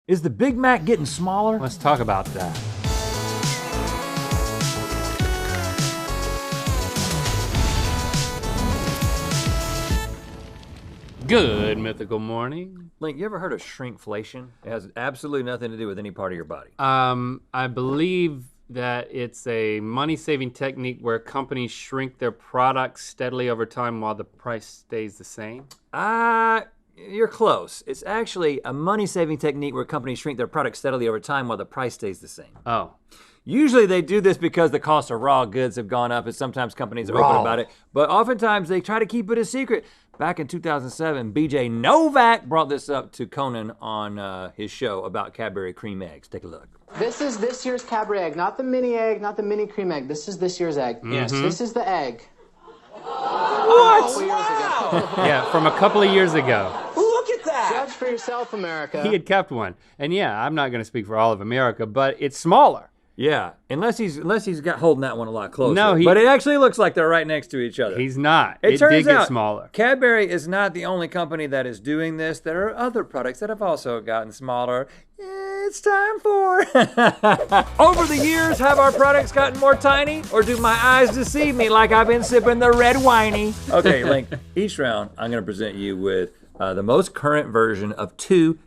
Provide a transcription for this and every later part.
Is the Big Mac getting smaller? Let's talk about that. Good mythical morning. Link, you ever heard of shrinkflation? It has absolutely nothing to do with any part of your body. I believe that it's a money-saving technique where companies shrink their products steadily over time while the price stays the same. You're close. It's actually a money-saving technique where companies shrink their products steadily over time while the price stays the same. Oh. Usually they do this because the cost of raw goods have gone up, and sometimes companies are open about it. But oftentimes they try to keep it a secret. Back in 2007, BJ Novak brought this up to Conan on his show about Cadbury cream eggs. Take a look. This is this year's Cadbury egg, not the mini cream egg. This is this year's egg. Yes. This is the egg. What? Yeah, from a couple of years ago. Look at that! Judge for yourself, America. He had kept one. And yeah, I'm not gonna speak for all of America, but it's smaller. Yeah, unless he's got holding that one a lot closer. No, but it actually looks like they're right next to each other. He's not. It turns did get out smaller. Cadbury is not the only company that is doing this. There are other products that have also gotten smaller. It's time for. Over the years, have our products gotten more tiny, or do my eyes deceive me like I've been sipping the red winey? Okay, Link. Each round, I'm going to present you with the most current version of two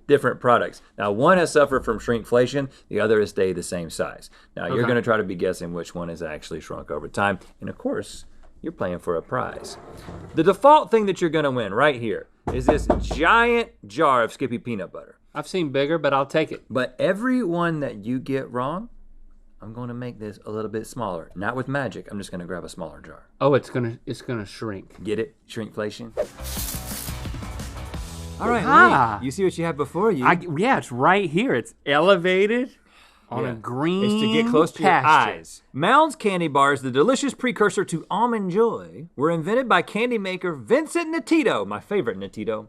different products. Now, one has suffered from shrinkflation, the other has stayed the same size. Now, you're gonna try to be guessing which one has actually shrunk over time, and of course, you're playing for a prize. The default thing that you're gonna win right here is this giant jar of Skippy peanut butter. I've seen bigger, but I'll take it. But every one that you get wrong, I'm gonna make this a little bit smaller. Not with magic, I'm just gonna grab a smaller jar. Oh, it's gonna shrink. Get it? Shrinkflation? All right, Link, you see what you have before you. Yeah, it's right here. It's elevated on a green It's to get close to pasture. your eyes. Mounds candy bars, the delicious precursor to Almond Joy, were invented by candy maker Vincent Nitito, my favorite Nitito,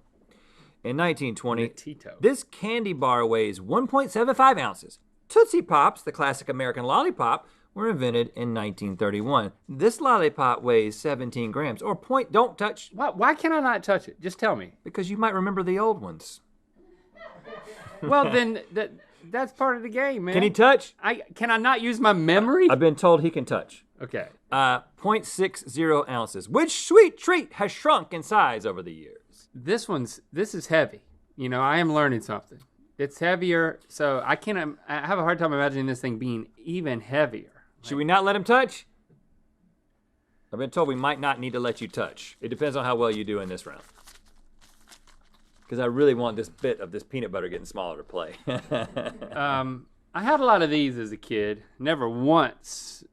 in 1920. Nitito. This candy bar weighs 1.75 ounces. Tootsie Pops, the classic American lollipop, were invented in 1931. This lollipop weighs 17 grams, or don't touch. Why can I not touch it? Just tell me. Because you might remember the old ones. Well, then that's part of the game, man. Can he touch? Can I not use my memory? I've been told he can touch. Okay. 0.60 ounces. Which sweet treat has shrunk in size over the years? This is heavy. You know, I am learning something. It's heavier, so I have a hard time imagining this thing being even heavier. Should we not let him touch? I've been told we might not need to let you touch. It depends on how well you do in this round. Because I really want this bit of this peanut butter getting smaller to play. I had a lot of these as a kid. Never once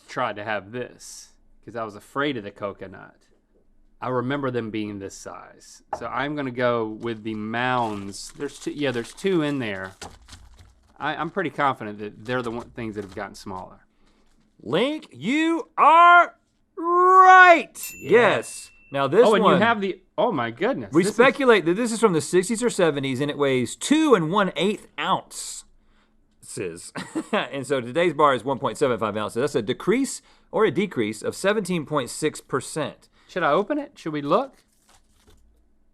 tried to have this because I was afraid of the coconut. I remember them being this size. So I'm gonna go with the Mounds. There's two in there. I'm pretty confident that they're the things that have gotten smaller. Link, you are right. Yes. Now this one. Oh, and you have the. Oh my goodness. We speculate that this is from the 60s or 70s, and it weighs 2 1/8 ounces. And so today's bar is 1.75 ounces. That's a decrease or a decrease of 17.6%. Should I open it? Should we look?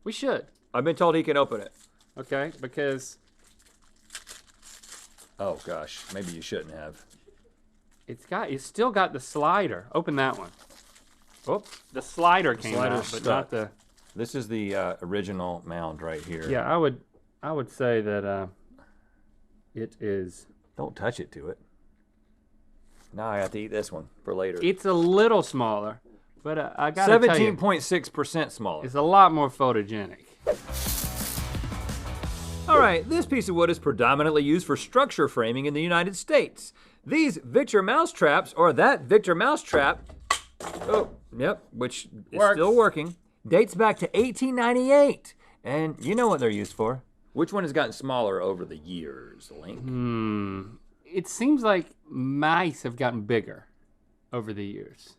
We should. I've been told he can open it. Okay, because. Oh gosh, maybe you shouldn't have. It's still got the slider. Open that one. Oops, the slider came out, but not the. This is the original mound right here. Yeah, I would say that it is. Don't touch it to it. Now I have to eat this one for later. It's a little smaller, but I gotta tell you, 17.6% smaller. it's a lot more photogenic. All right, this piece of wood is predominantly used for structure framing in the United States. These Victor mousetraps, or that Victor mousetrap, which is still working, dates back to 1898. And you know what they're used for. Which one has gotten smaller over the years, Link? It seems like mice have gotten bigger over the years.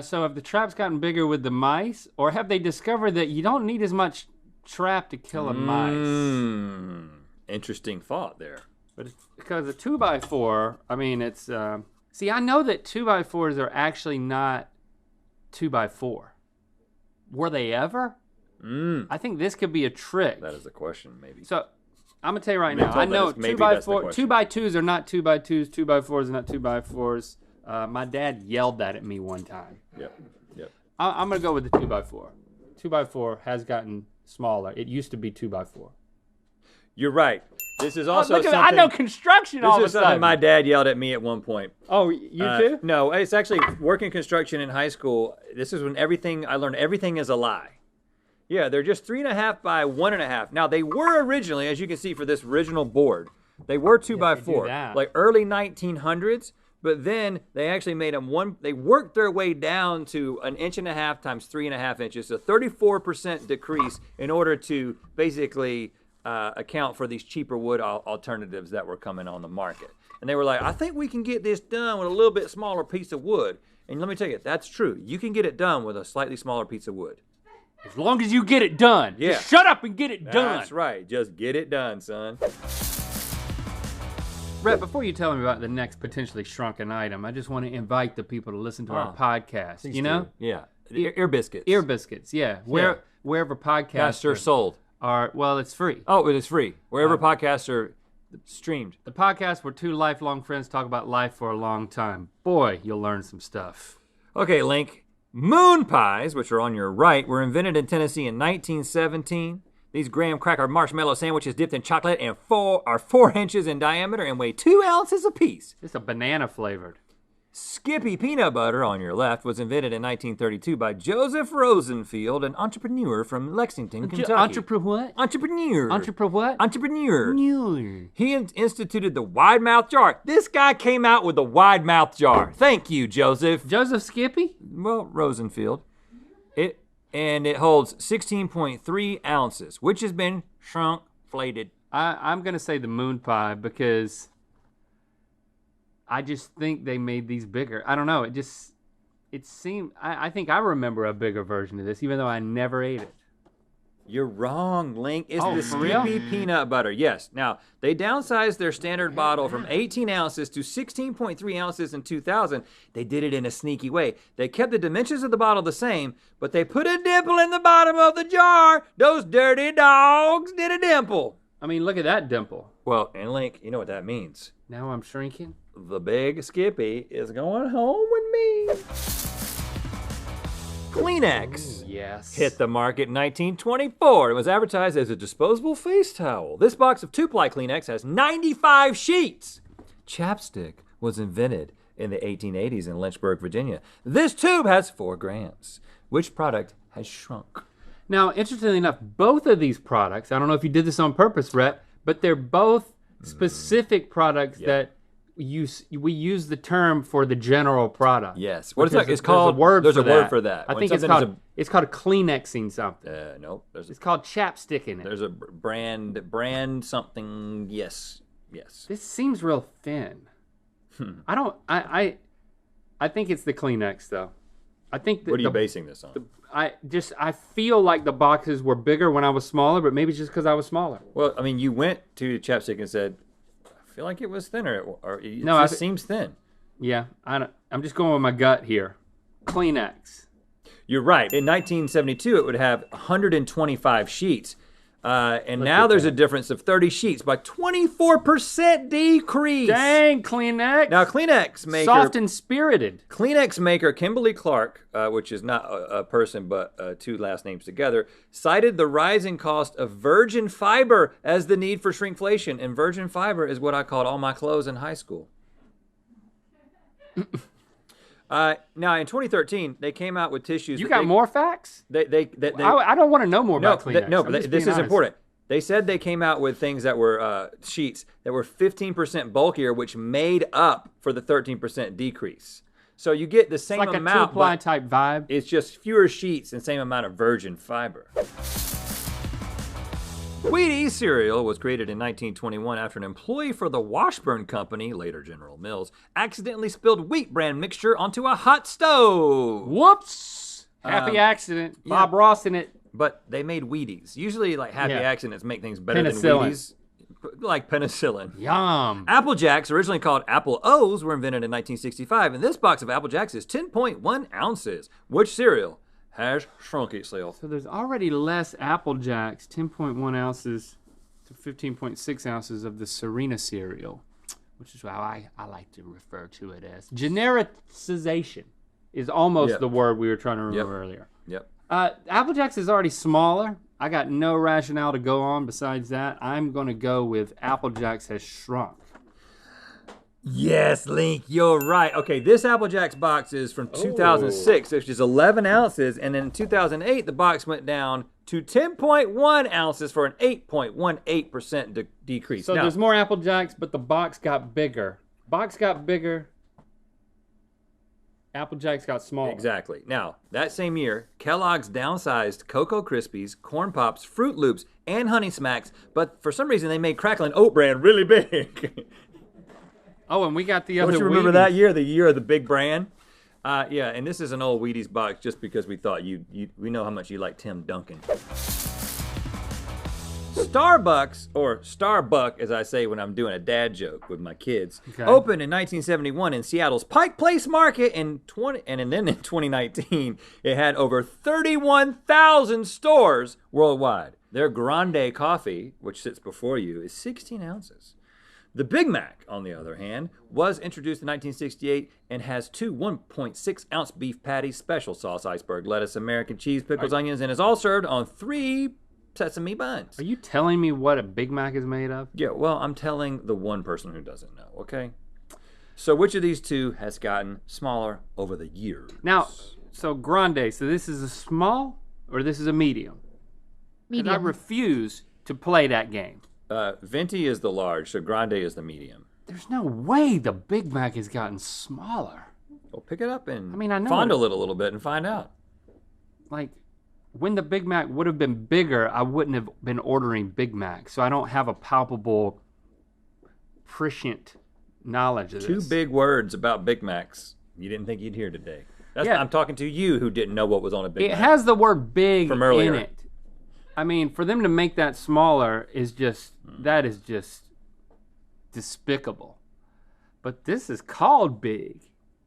So have the traps gotten bigger with the mice, or have they discovered that you don't need as much trap to kill a mice? Interesting thought there. But it's because a 2x4, I mean, it's, see, I know that 2x4s are actually not 2x4. Were they ever? I think this could be a trick. That is the question, maybe. So I'm gonna tell you right been now. told I that know it's maybe 2x4, that's the question. 2x2s are not 2x2s, 2x4s are not 2x4s. My dad yelled that at me one time. Yep. Yep. I'm gonna go with the 2x4. 2x4 has gotten smaller. It used to be 2x4. You're right. This is also Look at something. I know construction all of This a is something sudden. my dad yelled at me at one point. Oh, you too? No, it's actually working construction in high school. This is when I learned everything is a lie. Yeah, they're just 3.5 by 1.5. Now they were originally, as you can see for this original board, they were 2x4, that. like early 1900s. But then they actually made them they worked their way down to 1.5 inches times 3.5 inches, a 34% decrease in order to basically account for these cheaper wood alternatives that were coming on the market. And they were like, I think we can get this done with a little bit smaller piece of wood. And let me tell you, that's true. You can get it done with a slightly smaller piece of wood. As long as you get it done. Yeah. Just shut up and get it done. That's right. Just get it done, son. Brett, before you tell me about the next potentially shrunken item, I just want to invite the people to listen to our podcast. You know? Yeah. Ear biscuits. Ear biscuits, yeah. Wherever podcasts Yes, they're sold. are, well, it's free. Oh, it is free. Wherever podcasts are streamed. The podcast where two lifelong friends talk about life for a long time. Boy, you'll learn some stuff. Okay, Link. Moon pies, which are on your right, were invented in Tennessee in 1917. These graham cracker marshmallow sandwiches dipped in chocolate and are 4 inches in diameter and weigh 2 ounces apiece. It's a banana flavored. Skippy peanut butter on your left was invented in 1932 by Joseph Rosenfield, an entrepreneur from Lexington, Kentucky. Entrepreneur what? Entrepreneur. Entrepreneur what? Entrepreneur. Entrepreneur. He instituted the wide mouth jar. This guy came out with the wide mouth jar. Thank you, Joseph. Joseph Skippy? Well, Rosenfield. It holds 16.3 ounces, which has been shrunk, flated. I'm going to say the moon pie because I just think they made these bigger. I don't know. It seemed, I think I remember a bigger version of this, even though I never ate it. You're wrong, Link. It's the for real? Skippy peanut butter. Yes. Now, they downsized their standard bottle from 18 ounces to 16.3 ounces in 2000. They did it in a sneaky way. They kept the dimensions of the bottle the same, but they put a dimple in the bottom of the jar. Those dirty dogs did a dimple. I mean, look at that dimple. Well, and Link, you know what that means. Now I'm shrinking. The big Skippy is going home with me. Kleenex Yes. hit the market in 1924. It was advertised as a disposable face towel. This box of 2-ply Kleenex has 95 sheets. Chapstick was invented in the 1880s in Lynchburg, Virginia. This tube has 4 grams. Which product has shrunk? Now, interestingly enough, both of these products, I don't know if you did this on purpose, Rhett, but they're both specific products that we use the term for the general product. Yes. What is Because that? It's there's called. a word there's for a word that. for that. I When think it's something is called Kleenexing something. nope. It's called chapsticking it. There's a brand something. Yes. This seems real thin. I think it's the Kleenex though. I think that What are you basing this on? I feel like the boxes were bigger when I was smaller, but maybe it's just because I was smaller. Well, I mean, you went to Chapstick and said, I feel like it was thinner, or it No, just seems thin. Yeah, I'm just going with my gut here. Kleenex. You're right. In 1972, it would have 125 sheets. And now at there's that. a difference of 30 sheets by 24% decrease. Dang, Kleenex. Now, Kleenex maker, Soft and spirited. Kimberly Clark, which is not a person but 2 last names together, cited the rising cost of virgin fiber as the need for shrinkflation. And virgin fiber is what I called all my clothes in high school. Now, in 2013, they came out with tissues. You got more facts? I don't want to know more about Kleenex. but this is important. They said they came out with things that were sheets that were 15% bulkier, which made up for the 13% decrease. So you get the same Like a amount, two-ply but type vibe. it's just fewer sheets and same amount of virgin fiber. Wheaties cereal was created in 1921 after an employee for the Washburn Company, later General Mills, accidentally spilled wheat bran mixture onto a hot stove. Whoops. Happy accident. Bob Ross in it. But they made Wheaties. Usually, like, happy Yeah. accidents make things better Penicillin. than Wheaties. Like penicillin. Yum. Apple Jacks, originally called Apple O's, were invented in 1965, and this box of Apple Jacks is 10.1 ounces. Which cereal has shrunk itself? So there's already less Apple Jacks, 10.1 ounces. to 15.6 ounces of the Serena cereal, which is how I like to refer to it as. Genericization is almost the word we were trying to remember earlier. Yep. Apple Jacks is already smaller. I got no rationale to go on besides that. I'm going to go with Apple Jacks has shrunk. Yes, Link, you're right. Okay, this Apple Jacks box is from 2006, which is 11 ounces, and then in 2008, the box went down to 10.1 ounces for an 8.18% decrease. So now, there's more Apple Jacks, but the box got bigger. Box got bigger. Apple Jacks got smaller. Exactly. Now, that same year, Kellogg's downsized Cocoa Krispies, Corn Pops, Fruit Loops, and Honey Smacks, but for some reason they made Cracklin' Oat Bran really big. Oh, and we got the other Don't you remember Wheaties. that year, the year of the big brand? Yeah, and this is an old Wheaties box just because we thought we know how much you like Tim Duncan. Starbucks, or Starbuck as I say when I'm doing a dad joke with my kids, opened in 1971 in Seattle's Pike Place Market and then in 2019 it had over 31,000 stores worldwide. Their Grande coffee, which sits before you, is 16 ounces. The Big Mac, on the other hand, was introduced in 1968 and has two 1.6-ounce beef patties, special sauce, iceberg lettuce, American cheese, pickles, onions, and is all served on 3 sesame buns. Are you telling me what a Big Mac is made of? Yeah, well, I'm telling the one person who doesn't know, okay? So which of these two has gotten smaller over the years? Now, so Grande, so this is a small or this is a medium? Medium. I refuse to play that game. Venti is the large, so Grande is the medium. There's no way the Big Mac has gotten smaller. Well, pick it up and I know fondle it a little bit and find out. Like, when the Big Mac would have been bigger, I wouldn't have been ordering Big Mac. So I don't have a palpable, prescient knowledge of this. Two big words about Big Macs you didn't think you'd hear today. Yeah. I'm talking to you who didn't know what was on a Big Mac. It has the word big From earlier. in it. I mean, for them to make that smaller is just, that is just despicable. But this is called big.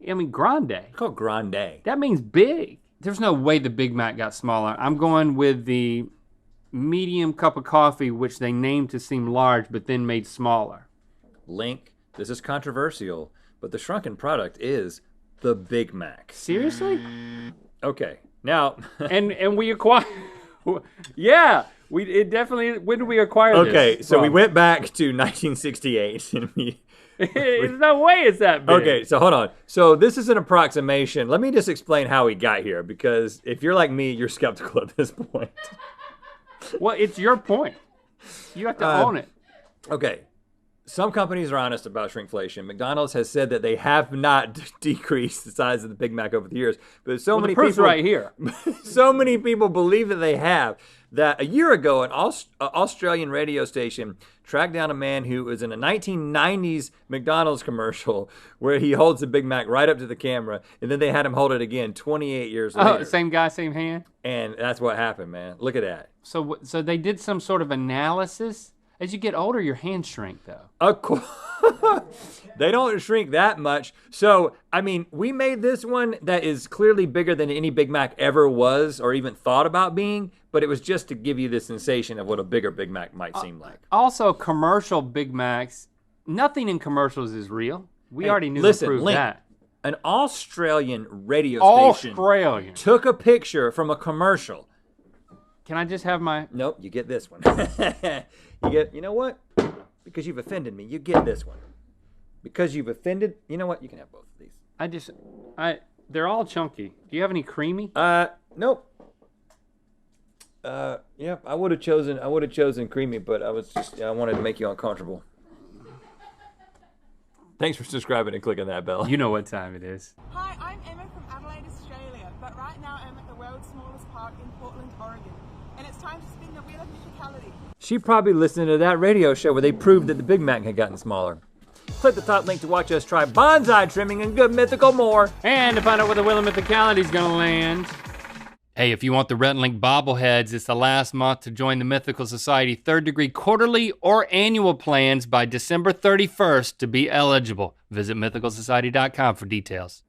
I mean, Grande. It's called Grande. That means big. There's no way the Big Mac got smaller. I'm going with the medium cup of coffee, which they named to seem large, but then made smaller. Link, this is controversial, but the shrunken product is the Big Mac. Seriously? Okay, now... and we acquired... Yeah, it definitely... When did we acquire this? Okay, so we from? went back to 1968. And There's no way it's that big. Okay, so hold on. So this is an approximation. Let me just explain how we got here, because if you're like me, you're skeptical at this point. Well, it's your point. You have to own it. Okay. Some companies are honest about shrinkflation. McDonald's has said that they have not decreased the size of the Big Mac over the years, but so many the proof's people right here. so many people believe that they have that a year ago an Australian radio station tracked down a man who was in a 1990s McDonald's commercial where he holds the Big Mac right up to the camera, and then they had him hold it again 28 years later. Oh, same guy, same hand? And that's what happened, man. Look at that. So they did some sort of analysis? As you get older, your hands shrink, though. Of course. They don't shrink that much. So, I mean, we made this one that is clearly bigger than any Big Mac ever was or even thought about being, but it was just to give you the sensation of what a bigger Big Mac might seem like. Also, commercial Big Macs, nothing in commercials is real. We already knew listen, to prove Link, that. An Australian radio station Australian. took a picture from a commercial. Can I just have my... Nope, you get this one. You know what? Because you've offended me, you get this one. Because you've offended, you know what? You can have both of these. They're all chunky. Do you have any creamy? Nope. Yeah, I would have chosen creamy, but I wanted to make you uncomfortable. Thanks for subscribing and clicking that bell. You know what time it is. Hi, I'm Emma from Adelaide, Australia, but right now I'm at the world's smallest park in Portland, Oregon, and it's time to spin the wheel of mythicality. She probably listened to that radio show where they proved that the Big Mac had gotten smaller. Click the top link to watch us try bonsai trimming and good mythical more. And to find out where the Wheel of Mythicality is going to land. Hey, if you want the Rhett and Link bobbleheads, it's the last month to join the Mythical Society 3rd Degree quarterly or annual plans by December 31st to be eligible. Visit mythicalsociety.com for details.